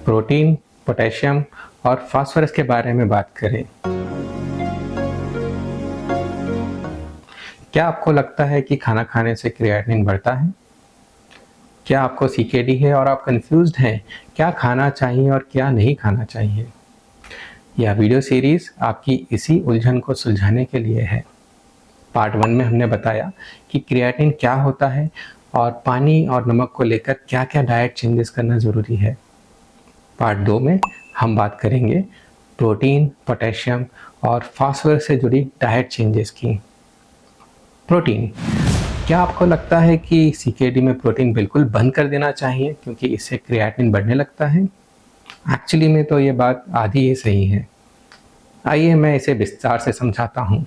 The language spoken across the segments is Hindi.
प्रोटीन, पोटेशियम और फास्फोरस के बारे में बात करें। क्या आपको लगता है कि खाना खाने से क्रिएटिनिन बढ़ता है? क्या आपको सीकेडी है और आप कंफ्यूज्ड हैं क्या खाना चाहिए और क्या नहीं खाना चाहिए? यह वीडियो सीरीज आपकी इसी उलझन को सुलझाने के लिए है। पार्ट 1 में हमने बताया कि क्रिएटिनिन क्या होता है और पानी और नमक को लेकर क्या क्या डाइट चेंजेस करना ज़रूरी है। पार्ट 2 में हम बात करेंगे प्रोटीन, पोटेशियम और फास्फोरस से जुड़ी डाइट चेंजेस की। प्रोटीन, क्या आपको लगता है कि सीकेडी में प्रोटीन बिल्कुल बंद कर देना चाहिए क्योंकि इससे क्रिएटिनिन बढ़ने लगता है? एक्चुअली में तो ये बात आधी ही सही है। आइए मैं इसे विस्तार से समझाता हूँ।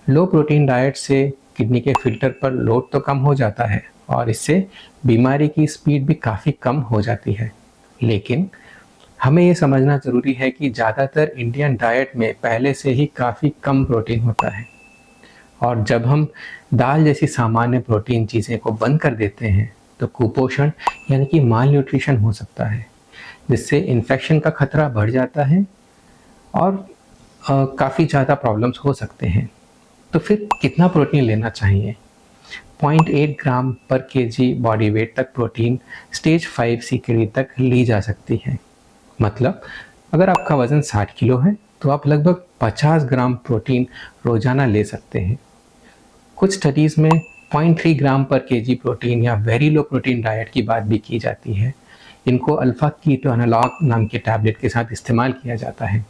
लो प्रोटीन डाइट से किडनी के फिल्टर पर लोड तो कम हो जाता है और इससे बीमारी की स्पीड भी काफ़ी कम हो जाती है, लेकिन हमें ये समझना ज़रूरी है कि ज़्यादातर इंडियन डाइट में पहले से ही काफ़ी कम प्रोटीन होता है और जब हम दाल जैसी सामान्य प्रोटीन चीज़ें को बंद कर देते हैं तो कुपोषण यानी कि माल न्यूट्रिशन हो सकता है, जिससे इन्फेक्शन का खतरा बढ़ जाता है और काफ़ी ज़्यादा प्रॉब्लम्स हो सकते हैं। तो फिर कितना प्रोटीन लेना चाहिए? 0.8 ग्राम पर केजी बॉडी वेट तक प्रोटीन स्टेज 5 सीकेडी तक ली जा सकती है। मतलब अगर आपका वज़न 60 किलो है तो आप लगभग 50 ग्राम प्रोटीन रोज़ाना ले सकते हैं। कुछ स्टडीज़ में 0.3 ग्राम पर केजी प्रोटीन या वेरी लो प्रोटीन डाइट की बात भी की जाती है। इनको अल्फ़ा कीटो एनालॉग नाम के टैबलेट के साथ इस्तेमाल किया जाता है,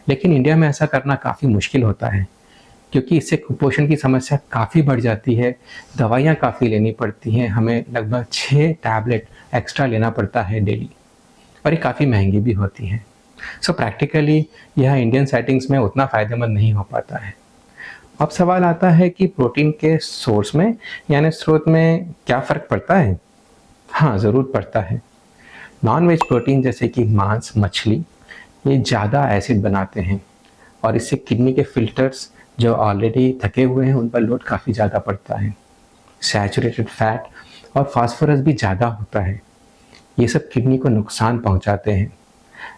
लेकिन इंडिया में ऐसा करना काफ़ी मुश्किल होता है क्योंकि इससे कुपोषण की समस्या काफ़ी बढ़ जाती है, दवाइयाँ काफ़ी लेनी पड़ती हैं, हमें लगभग 6 टैबलेट एक्स्ट्रा लेना पड़ता है डेली और ये काफ़ी महंगी भी होती हैं। सो प्रैक्टिकली यह इंडियन सेटिंग्स में उतना फ़ायदेमंद नहीं हो पाता है। अब सवाल आता है कि प्रोटीन के सोर्स में यानी स्रोत में क्या फ़र्क पड़ता है? हाँ, ज़रूर पड़ता है। नॉन वेज प्रोटीन जैसे कि मांस, मछली, ये ज़्यादा एसिड बनाते हैं और इससे किडनी के फिल्टर्स जो ऑलरेडी थके हुए हैं उन पर लोड काफ़ी ज़्यादा पड़ता है। सैचुरेटेड फैट और फास्फोरस भी ज़्यादा होता है, ये सब किडनी को नुकसान पहुंचाते हैं।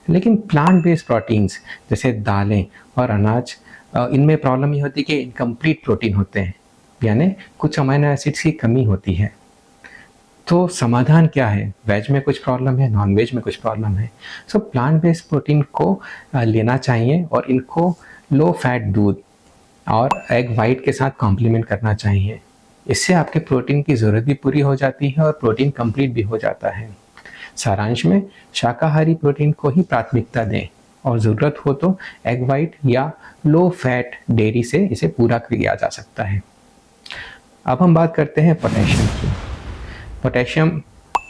लेकिन प्लांट बेस्ड प्रोटीन्स जैसे दालें और अनाज, इनमें प्रॉब्लम ये होती है कि इनकम्प्लीट प्रोटीन होते हैं, यानी कुछ अमीनो एसिड्स की कमी होती है। तो समाधान क्या है? वेज में कुछ प्रॉब्लम है, नॉन वेज में कुछ प्रॉब्लम है। सो प्लांट बेस्ड प्रोटीन को लेना चाहिए और इनको लो फैट दूध और एग वाइट के साथ कॉम्प्लीमेंट करना चाहिए। इससे आपके प्रोटीन की ज़रूरत भी पूरी हो जाती है और प्रोटीन कंप्लीट भी हो जाता है। सारांश में शाकाहारी प्रोटीन को ही प्राथमिकता दें और ज़रूरत हो तो एग वाइट या लो फैट डेयरी से इसे पूरा किया जा सकता है। अब हम बात करते हैं पोटेशियम की। पोटेशियम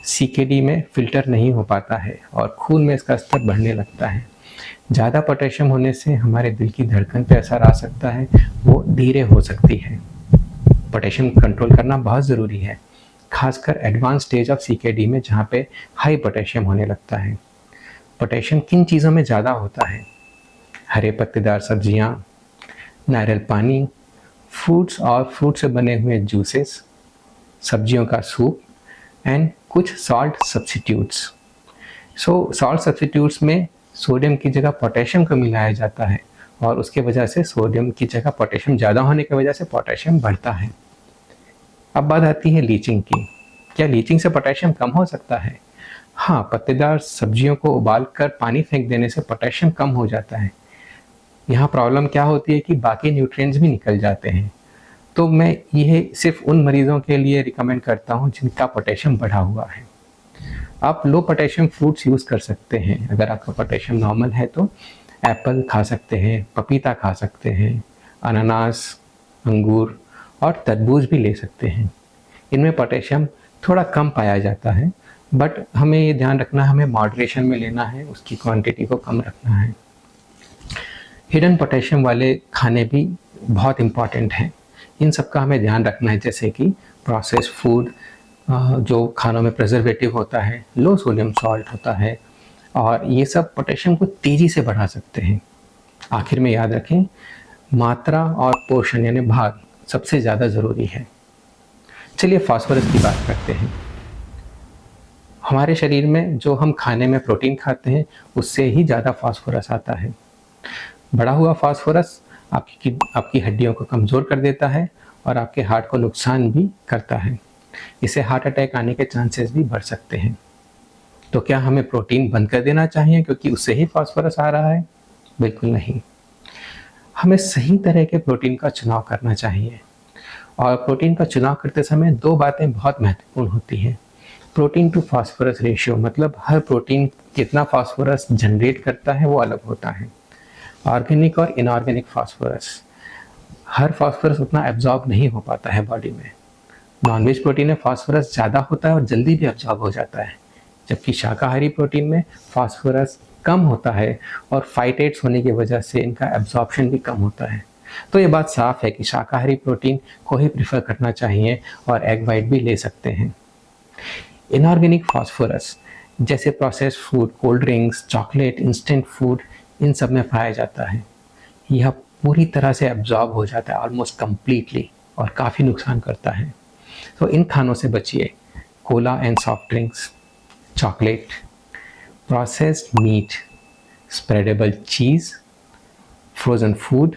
सीकेडी में फिल्टर नहीं हो पाता है और खून में इसका स्तर बढ़ने लगता है। ज़्यादा पोटेशियम होने से हमारे दिल की धड़कन पर असर आ सकता है, वो धीरे हो सकती है। पोटेशियम कंट्रोल करना बहुत ज़रूरी है, खासकर एडवांस स्टेज ऑफ सीकेडी में जहाँ पे हाई पोटेशियम होने लगता है। पोटेशियम किन चीज़ों में ज़्यादा होता है? हरे पत्तेदार सब्जियाँ, नारियल पानी, फ्रूट्स और फ्रूट से बने हुए जूसेस, सब्जियों का सूप एंड कुछ सॉल्ट सब्स्टिट्यूट्स। सॉल्ट सब्स्टिट्यूट्स में सोडियम की जगह पोटेशियम को मिलाया जाता है और उसके वजह से सोडियम की जगह पोटेशियम ज़्यादा होने की वजह से पोटेशियम बढ़ता है। अब बात आती है लीचिंग की। क्या लीचिंग से पोटेशियम कम हो सकता है? हाँ, पत्तेदार सब्जियों को उबालकर पानी फेंक देने से पोटेशियम कम हो जाता है। यहाँ प्रॉब्लम क्या होती है कि बाकी न्यूट्रिएंट्स भी निकल जाते हैं। तो मैं यह सिर्फ उन मरीजों के लिए रिकमेंड करता हूँ जिनका पोटेशियम बढ़ा हुआ है। आप लो पोटेशियम फ्रूट्स यूज़ कर सकते हैं। अगर आपका पोटेशियम नॉर्मल है तो एप्पल खा सकते हैं, पपीता खा सकते हैं, अनानास, अंगूर और तरबूज भी ले सकते हैं। इनमें पोटेशियम थोड़ा कम पाया जाता है, बट हमें ये ध्यान रखना है, हमें मॉडरेशन में लेना है, उसकी क्वांटिटी को कम रखना है। हिडन पोटेशियम वाले खाने भी बहुत इम्पॉर्टेंट हैं, इन सब का हमें ध्यान रखना है, जैसे कि प्रोसेस्ड फूड, जो खानों में प्रिजर्वेटिव होता है, लो सोडियम सॉल्ट होता है और ये सब पोटेशियम को तेज़ी से बढ़ा सकते हैं। आखिर में याद रखें, मात्रा और पोषण यानी भाग सबसे ज़्यादा ज़रूरी है। चलिए फास्फोरस की बात करते हैं। हमारे शरीर में जो हम खाने में प्रोटीन खाते हैं उससे ही ज़्यादा फास्फोरस आता है। बढ़ा हुआ फास्फोरस आपकी हड्डियों को कमज़ोर कर देता है और आपके हार्ट को नुकसान भी करता है। इससे हार्ट अटैक आने के चांसेस भी बढ़ सकते हैं। तो क्या हमें प्रोटीन बंद कर देना चाहिए क्योंकि उससे ही फास्फोरस आ रहा है? बिल्कुल नहीं। हमें सही तरह के प्रोटीन का चुनाव करना चाहिए और प्रोटीन का चुनाव करते समय 2 बातें बहुत महत्वपूर्ण होती हैं। प्रोटीन टू फास्फोरस रेशियो, मतलब हर प्रोटीन कितना फास्फोरस जनरेट करता है वो अलग होता है। ऑर्गेनिक और इनऑर्गेनिक फास्फोरस, हर फास्फोरस उतना एब्जॉर्ब नहीं हो पाता है बॉडी में। नॉनवेज प्रोटीन में फास्फोरस ज़्यादा होता है और जल्दी भी एब्जॉर्ब हो जाता है, जबकि शाकाहारी प्रोटीन में फास्फोरस कम होता है और फाइटेट्स होने की वजह से इनका एब्जॉर्प्शन भी कम होता है। तो ये बात साफ है कि शाकाहारी प्रोटीन को ही प्रीफर करना चाहिए और एग वाइट भी ले सकते हैं। इनऑर्गेनिक फास्फोरस जैसे processed food, cold drinks, chocolate, instant food, इन सब में पाया जाता है। यह पूरी तरह से एब्जॉर्ब हो जाता है ऑलमोस्ट कंप्लीटली और काफ़ी नुकसान करता है। तो इन खानों से बचिए। Cola and soft drinks, chocolate, processed meat, spreadable cheese, frozen food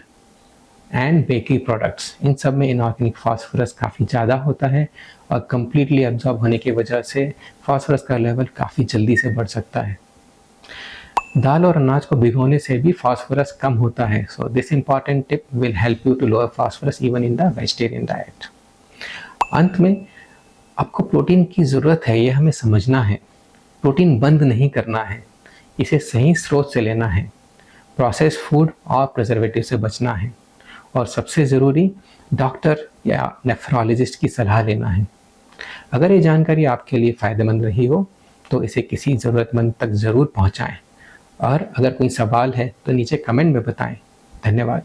and bakery products, इन सब में इनऑर्गेनिक फास्फोरस काफ़ी ज़्यादा होता है और कंप्लीटली एब्जॉर्ब होने की वजह से फास्फोरस का लेवल काफ़ी जल्दी से बढ़ सकता है। दाल और अनाज को भिगोने से भी फास्फोरस कम होता है। So this important tip will help you to lower phosphorus even in the vegetarian diet. अंत में आपको प्रोटीन की ज़रूरत है, ये हमें समझना है। प्रोटीन बंद नहीं करना है, इसे सही स्रोत से लेना है। प्रोसेस्ड फूड और प्रिजर्वेटिव से बचना है और सबसे ज़रूरी डॉक्टर या नेफ्रोलॉजिस्ट की सलाह लेना है। अगर ये जानकारी आपके लिए फ़ायदेमंद रही हो तो इसे किसी ज़रूरतमंद तक ज़रूर पहुंचाएं और अगर कोई सवाल है तो नीचे कमेंट में बताएं। धन्यवाद।